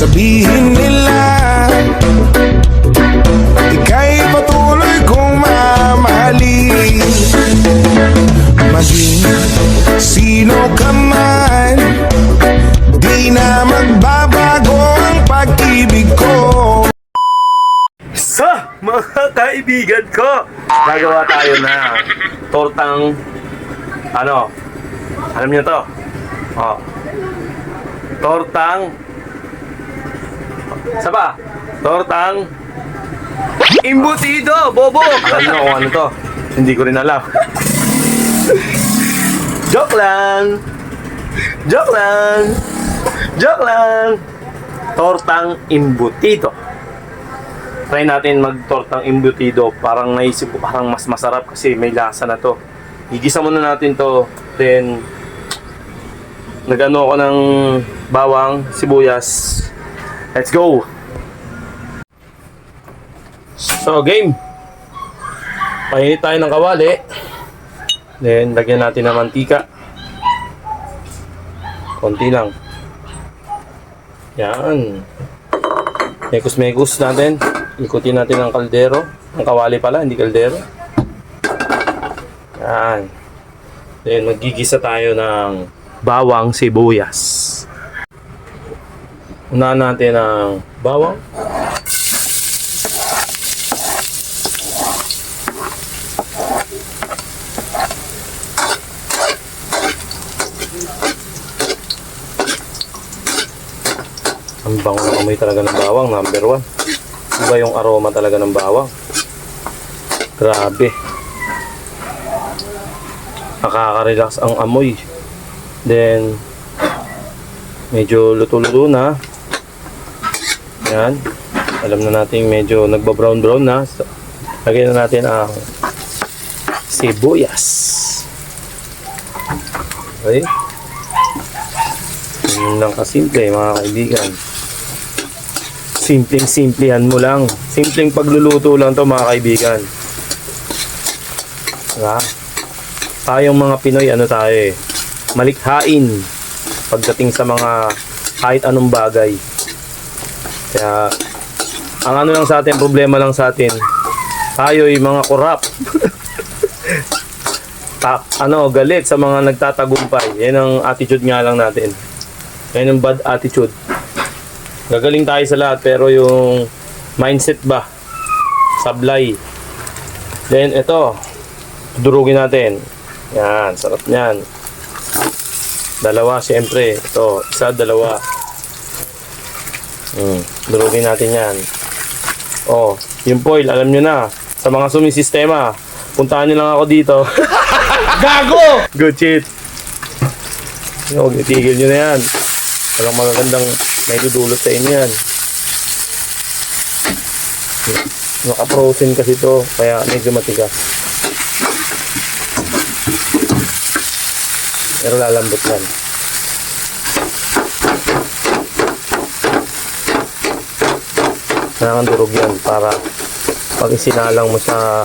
Sabihin nila ika'y patuloy kong mamahalin. Maging sino ka man, di na magbabago ang pag-ibig ko. Sa mga kaibigan ko, gagawa tayo na tortang alam niyo to? Tortang saba, tortang imbutido, bobo. Alam niyo kung ano to? Hindi ko rin alam. Joke lang. Joke lang. Joke lang. Tortang imbutido. Try natin mag-tortang imbutido. Parang naisip ko parang mas masarap kasi may lasa na to. Igisa muna natin to. Then nagano ako ng bawang, sibuyas. Let's go. So game. Pahinit tayo ng kawali. Then lagyan natin ng mantika. Konti lang. Yan. Mekos-mekos natin. Ikutin natin ang kaldero. Ang kawali pala, hindi kaldero. Yan. Then magigisa tayo ng bawang sibuyas. Unahan natin ang bawang. Ang bango ng amoy talaga ng bawang, number 1. Iba yung aroma talaga ng bawang. Grabe. Nakaka-relax ang amoy. Then medyo luto-luto na. Yan. Alam na natin medyo nagba-brown-brown na. Lagyan na natin ang sibuyas. Okay. Yun lang kasimple mga kaibigan. Simpleng-simplehan mo lang. Simpleng pagluluto lang to mga kaibigan. Diba? Tayong mga Pinoy, tayo eh, malikhain pagdating sa mga kahit anong bagay. Kaya ang lang sa atin, problema lang sa atin, tayo ay mga korap. Galit sa mga nagtatagumpay. Yan ang attitude nga lang natin. Yan ang bad attitude. Gagaling tayo sa lahat pero yung mindset ba, sablay. Then ito, durugin natin. Yan, sarap niyan. Dalawa siyempre. Ito, isa, dalawa. Durugin natin yan. Oh, yung foil, alam nyo na. Sa mga sumisistema, puntahan nyo lang ako dito. Gago! Good shit. Huwag itigil nyo na yan. Walang magagandang may dudulot sa inyo yan. Naka-frozen kasi to, kaya medyo matigas. Pero lalambot yan. Kailangan durog yan para pag isinalang mo sa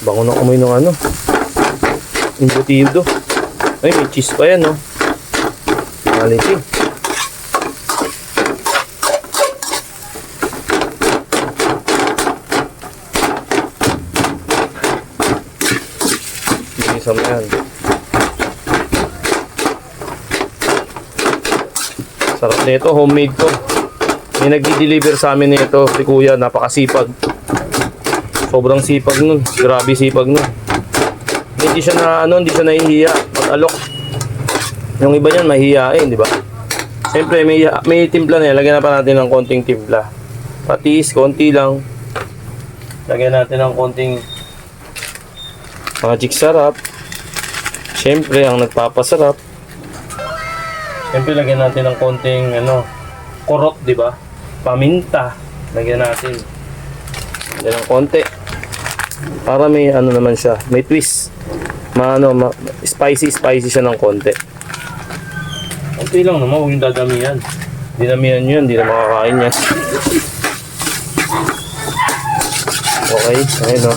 bango ng amoy ng imbutido. Ay, may cheese pa yan, no? Quality. Isa mo yan. Sarap nito, homemade to. May nagdi-deliver sa amin nito, si kuya, napakasipag. Sobrang sipag nun. Grabe sipag nun. Hindi siya nahihiya mag-alok. Yung iba niyan mahihiyain, di ba? Siyempre may timpla na yan. Lagyan na pa natin ng konting timpla. Patis, konti lang. Lagyan natin ng konting magic sarap. Siyempre ang nagpapasarap. Siyempre lagyan natin ng konting kurot, di ba? Paminta. Lagyan natin. Lagyan ng konti. Para may naman siya, may twist. Spicy siya ng konti. Konti lang naman, huwag yung dadamihan. Dinamihan nyo yan, hindi na makakain yan. Okay, ayun o.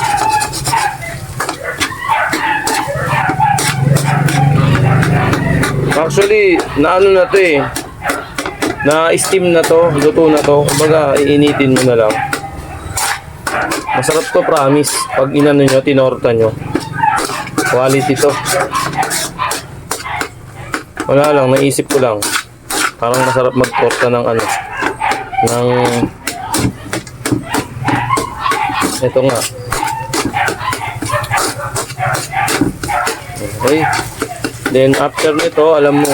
Actually, na ano na to eh. Na steam na to, luto na to. Kumbaga, iinitin mo na lang. Masarap to, promise. Pag inano nyo, tinorta nyo. Quality to. Wala lang, naisip ko lang. Parang masarap magtorta ng ano. Ng... Ito nga. Okay. Then after nito, alam mo,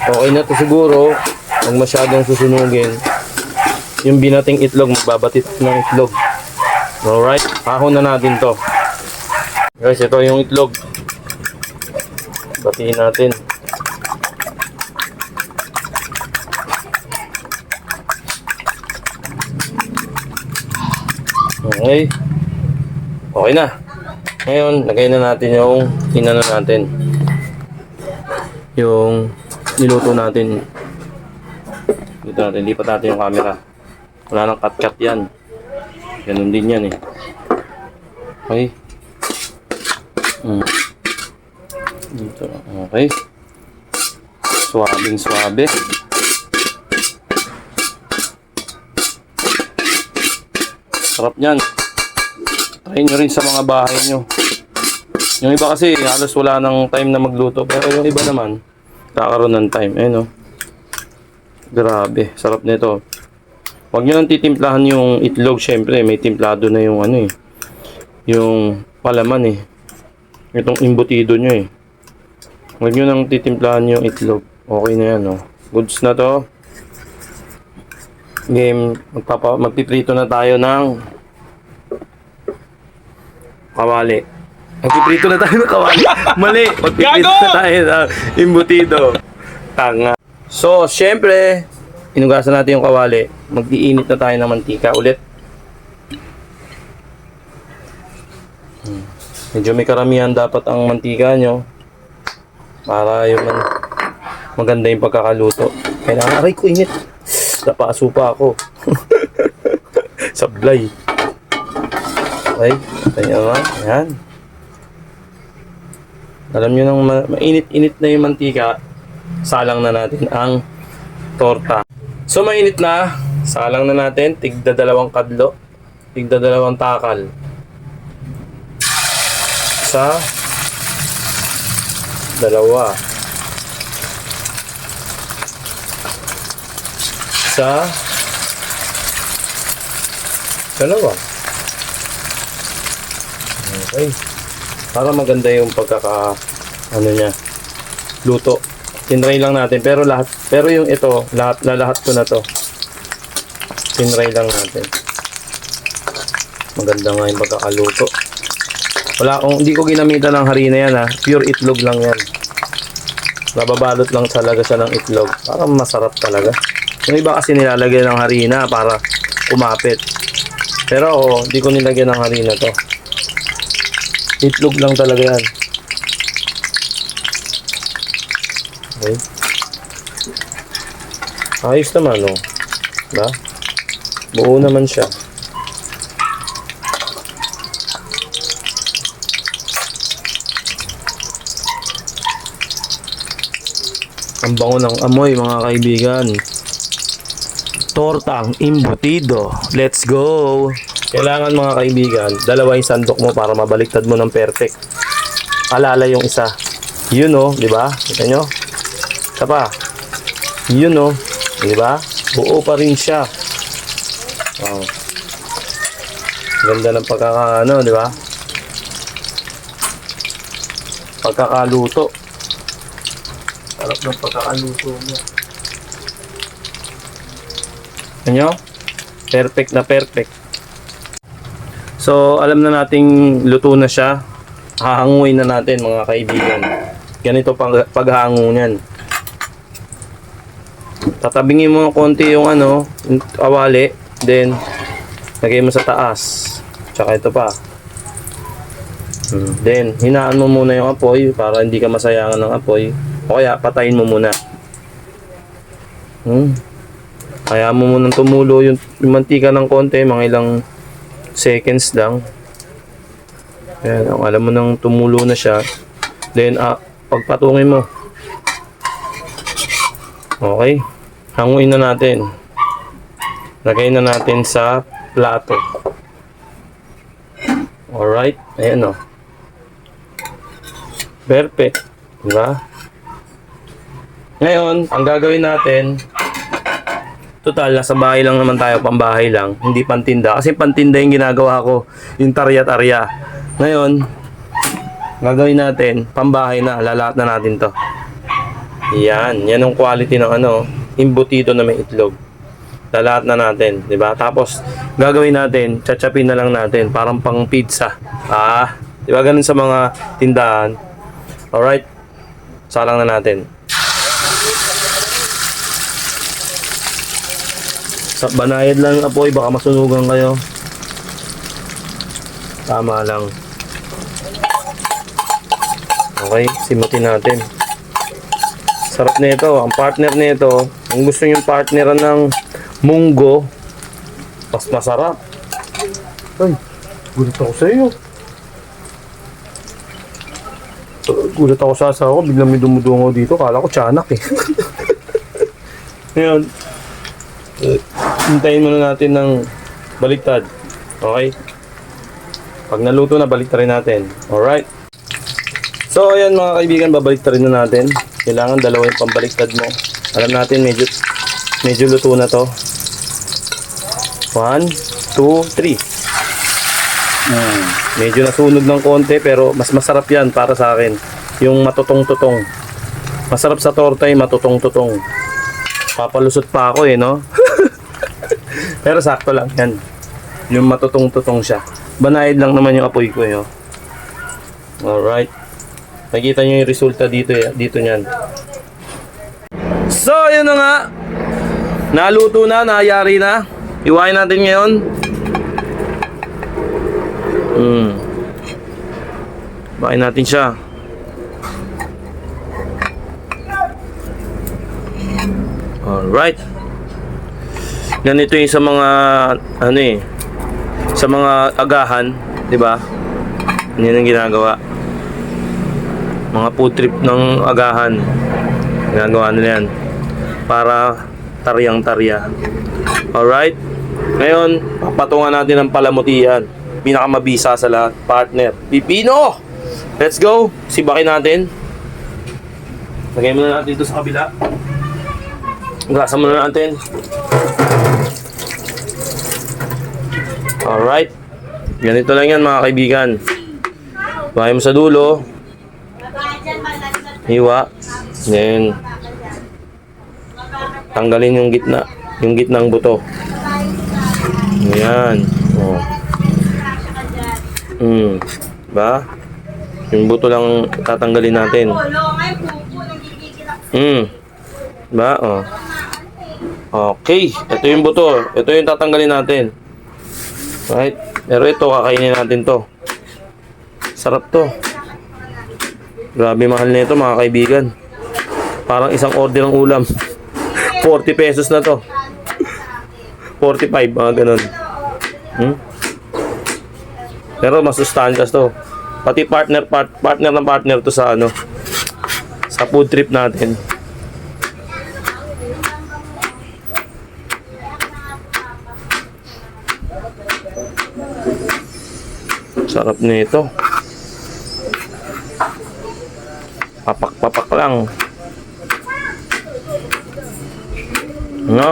okay na to siguro. Huwag masyadong susunugin. Yung binating itlog, magbabatit ng itlog. Alright, pahon na natin to. Guys, ito yung itlog. Batiin natin. Okay. Okay na. Ngayon, lagay na natin yung inano natin. Yung niluto natin. Dito natin, lipat natin yung camera. Wala nang cut-cut yan. Ganun din yan eh. Okay. Dito. Okay. Swabing swabe. Sarap yan. Try nyo rin sa mga bahay nyo. Yung iba kasi halos wala nang time na magluto. Pero yung iba naman, kakaroon ng time. Ayun o. Grabe. Sarap nito. Huwag nyo nang titimplahan yung itlog. Syempre, may timplado na yung ano eh. Yung palaman eh. Itong imbutido nyo eh. Huwag nyo nang titimplahan yung itlog. Okay na yan o. Goods na to. Game. Magpiprito na tayo ng kawali. Magpiprito na tayo ng kawali. Mali. Magpiprito na tayo ng imbutido. Tanga. So, syempre, inugasan natin yung kawali. Mag-iinit na tayo ng mantika ulit. Medyo may karamihan dapat ang mantika nyo. Para yung maganda yung pagkakaluto. Kailangan, aray ko, init. Napaso pa ako. Sablay. Okay, kanya nga. Ayan. Alam nyo nang mainit-init na yung mantika, salang na natin ang torta. So mainit na, salang na natin, tigda 2 kadlo, tigda 2 takal. Sa 2. Sa 2. Okay. Para maganda yung ano niya, luto. Tinray lang natin pero yung ito, lahat ko na to. Tinray lang natin. Maganda nga yung pagkakaluto. Hindi ko ginamitan ng harina yan ha. Pure itlog lang yan. Nababalot lang talaga siya ng itlog. Para masarap talaga. Yung iba kasi nilalagay ng harina para kumapit. Pero ako, hindi ko nilagyan ng harina to. Itlog lang talaga yan. Okay. Ayos naman, no? Diba? Buo naman siya. Ang bango ng amoy, mga kaibigan. Tortang imbutido. Let's go! Kailangan, mga kaibigan, 2 yung sandok mo para mabaliktad mo ng perfect. Alala yung isa. Yun o, di ba? Kita nyo? Isa pa. Yun o, di ba? Buo pa rin siya. Wow. Ganda ng di ba? Pagkakaluto. Sarap ng pagkakaluto mo. Ano? Perfect na perfect. So, alam na nating luto na siya. Hahanguin na natin, mga kaibigan. Ganito paghango niyan. Tatabingin mo konti yung yung kawali, then lagay mo sa taas. Tsaka ito pa. Then, hinaan mo muna yung apoy para hindi ka masayangan ng apoy. O kaya, patayin mo muna. Kaya mo munang tumulo yung mantika ng konti, mga ilang seconds lang. Ayan, alam mo nang tumulo na siya. Then, pagpatungin mo. Okay. Hanguin na natin. Lagay na natin sa plato. Alright. Ayan o. Perfect. Diba? Ngayon, ang gagawin natin, total, nasa bahay lang naman tayo, pambahay lang, hindi pantinda. Kasi pantinda yung ginagawa ko, yung tarya-tarya. Ngayon, gagawin natin, pambahay na, lalahat na natin to. Yan ang quality ng embutido na may itlog. Lalahat na natin, di ba? Tapos, gagawin natin, tsatsapin na lang natin, parang pang pizza. Di ba ganun sa mga tindahan? Alright, salang na natin. Sa banayad lang apoy, baka masunugan kayo. Tama lang. Okay, simutin natin. Sarap nito. Ang partner nito, kung gusto nyo partneran ng munggo, mas masarap. Ay, gulat ako sa iyo. Gulat ako sa asawa ko, biglang may dumudungo dito. Kala ko tiyanak eh. Ngayon, hintayin muna natin ng baliktad. Okay? Pag naluto na, baliktarin natin. Alright? So, ayan mga kaibigan, babaliktarin na natin. Kailangan dalawa yung pambaliktad mo. Alam natin, medyo luto na to. 1, 2, 3. Medyo nasunog ng konti, pero mas masarap yan para sa akin. Yung matutong-tutong. Masarap sa torta yung matutong-tutong. Papalusot pa ako eh, no? Pero sakto lang yan. Yung matutong-tutong siya. Banayad lang naman yung apoy ko eh. Alright. Nakita nyo yung resulta dito nyan. So, yun na nga. Naluto na, nayari na. Iwain natin ngayon. Iwain natin siya. Alright. Ganito yung sa mga sa mga agahan, 'di ba? Yan ang ginagawa. Mga food trip ng agahan. Ginagawa nila yan para taryang-tarya. Alright? Ngayon, papatungan natin ang palamutian. Pinakamabisa sa lahat, partner. Pipino! Let's go! Sibakin natin. Lagay muna natin ito sa kabila. Gasa muna natin. Alright. Ganito lang yan mga kaibigan. Bahay mo sa dulo. Hiwa. Then, tanggalin yung gitna. Yung gitnang buto. Ayan. Oh. Ba? Yung buto lang tatanggalin natin. Ba? Oh. Okay. Ito yung buto. Ito yung tatanggalin natin. Right? Pero ito, kakainin natin to. Sarap to. Grabe mahal na ito mga kaibigan. Parang isang order ng ulam. 40 pesos na to. 45, mga ganun. Pero masustansya to. Pati partner ng partner to sa sa food trip natin. Sarap nito. Papak lang. No?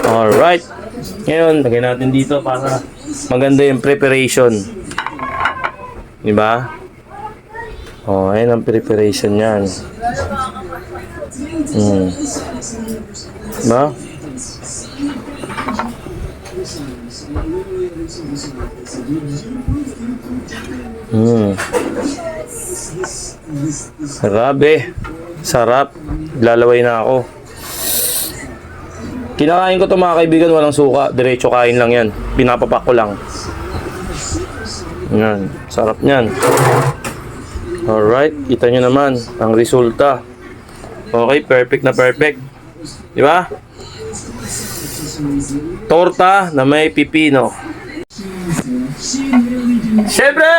Alright. Ngayon, lagyan natin dito para maganda yung preparation. Diba? Oh, ayun ang preparation yan. Diba? Grabe. Sarap. Lalaway na ako. Kinakain ko to mga kaibigan, walang suka. Diretso kain lang yan. Pinapapak ko lang. Yan. Sarap nyan. Alright. Kita nyo naman ang resulta. Okay. Perfect na perfect. Diba? Torta na may pipino. Siyempre,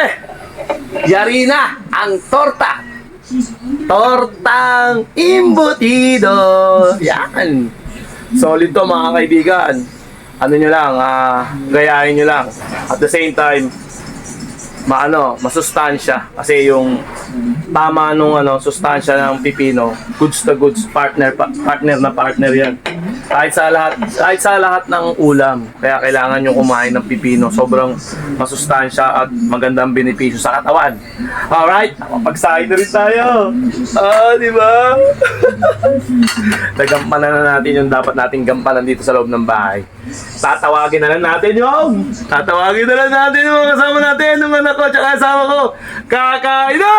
Yari na ang torta. Tortang imbutido. Yan. Solid to mga kaibigan. Ano nyo lang, gayahin nyo lang. At the same time, masustansya. Kasi yung tama nung sustansya ng pipino, goods to goods, partner na partner yan. Kahit sa lahat ng ulam, kaya kailangan nyo kumain ng pipino. Sobrang masustansya at magandang benepisyo sa katawan. Alright, pagsahin na rin tayo. Di ba? Nagampanan na natin yung dapat nating gampanan dito sa loob ng bahay. Tatawagin na lang natin yung mga kasama natin, yung anak ko at kasama ko. Kakain na!